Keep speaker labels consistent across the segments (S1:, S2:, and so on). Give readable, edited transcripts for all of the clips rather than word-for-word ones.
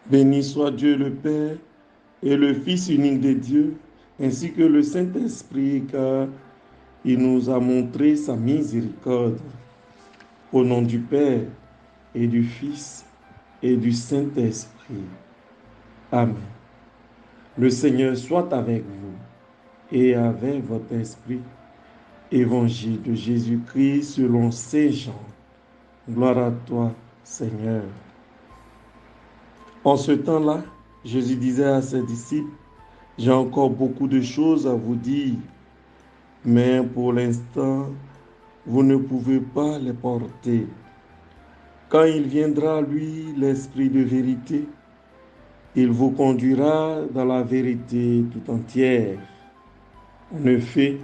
S1: Béni soit Dieu le Père et le Fils unique de Dieu, ainsi que le Saint-Esprit, car il nous a montré sa miséricorde. Au nom du Père et du Fils et du Saint-Esprit. Amen. Le Seigneur soit avec vous et avec votre esprit. Évangile de Jésus-Christ selon Saint Jean. Gloire à toi, Seigneur. En ce temps-là, Jésus disait à ses disciples, « J'ai encore beaucoup de choses à vous dire, mais pour l'instant, vous ne pouvez pas les porter. Quand il viendra, lui, l'Esprit de vérité, il vous conduira dans la vérité tout entière. En effet,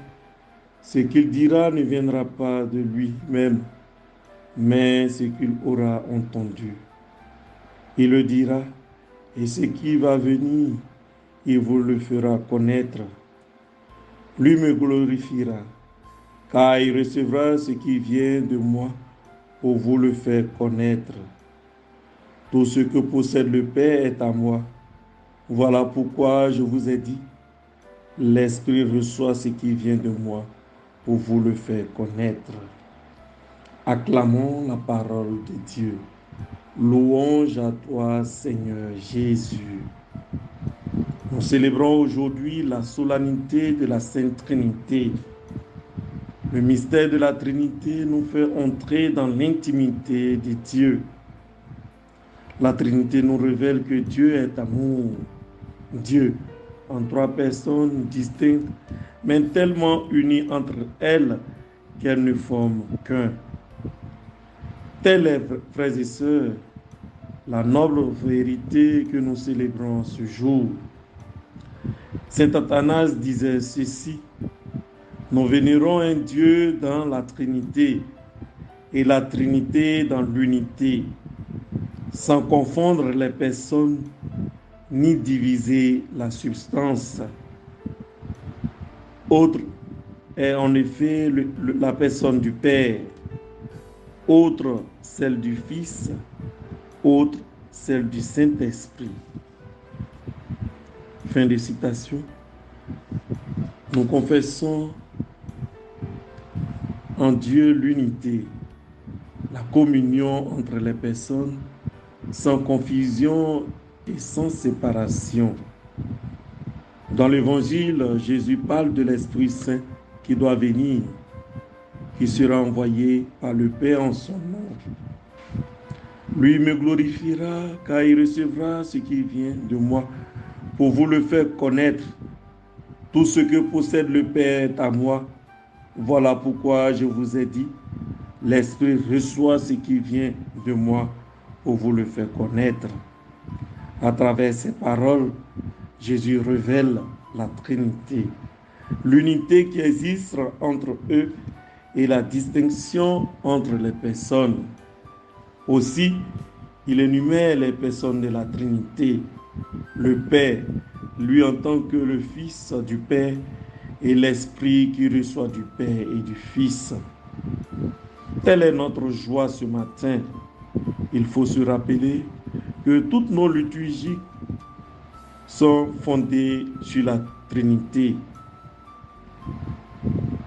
S1: ce qu'il dira ne viendra pas de lui-même, mais ce qu'il aura entendu. Il le dira, et ce qui va venir, il vous le fera connaître. Lui me glorifiera, car il recevra ce qui vient de moi pour vous le faire connaître. Tout ce que possède le Père est à moi. Voilà pourquoi je vous ai dit, l'Esprit reçoit ce qui vient de moi pour vous le faire connaître. Acclamons la parole de Dieu. Louange à toi, Seigneur Jésus. Nous célébrons aujourd'hui la solennité de la Sainte Trinité. Le mystère de la Trinité nous fait entrer dans l'intimité de Dieu. La Trinité nous révèle que Dieu est amour. Dieu, en trois personnes distinctes, mais tellement unies entre elles qu'elles ne forment qu'un. Telle est, frères et sœurs, la noble vérité que nous célébrons ce jour. Saint Athanase disait ceci, « Nous vénérons un Dieu dans la Trinité et la Trinité dans l'unité, sans confondre les personnes ni diviser la substance. » Autre est en effet la personne du Père, autre celle du Fils, autre celle du Saint-Esprit. Fin de citation. Nous confessons en Dieu l'unité, la communion entre les personnes, sans confusion et sans séparation. Dans l'Évangile, Jésus parle de l'Esprit Saint qui doit venir, qui sera envoyé par le Père en son nom. Lui me glorifiera, car il recevra ce qui vient de moi pour vous le faire connaître. Tout ce que possède le Père est à moi. Voilà pourquoi je vous ai dit, l'Esprit reçoit ce qui vient de moi pour vous le faire connaître. À travers ces paroles, Jésus révèle la Trinité, l'unité qui existe entre eux et la distinction entre les personnes. Aussi, il énumère les personnes de la Trinité, le Père, lui en tant que le Fils du Père, et l'Esprit qui reçoit du Père et du Fils. Telle est notre joie ce matin. Il faut se rappeler que toutes nos liturgies sont fondées sur la Trinité.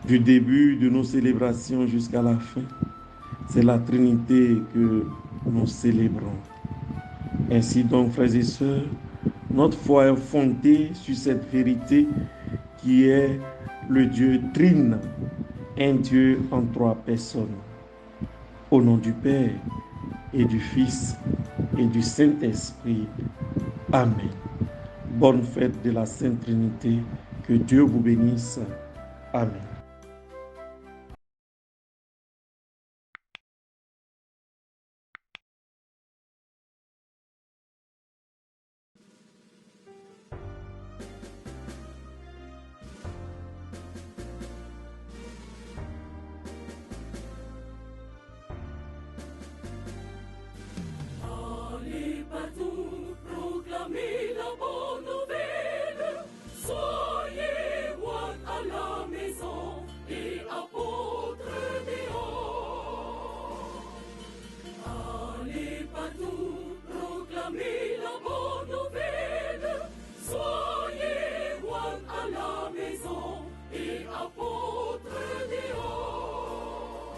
S1: Du début de nos célébrations jusqu'à la fin, c'est la Trinité que nous célébrons. Ainsi donc, frères et sœurs, notre foi est fondée sur cette vérité qui est le Dieu trine, un Dieu en trois personnes. Au nom du Père et du Fils et du Saint-Esprit. Amen. Bonne fête de la Sainte Trinité. Que Dieu vous bénisse. Amen.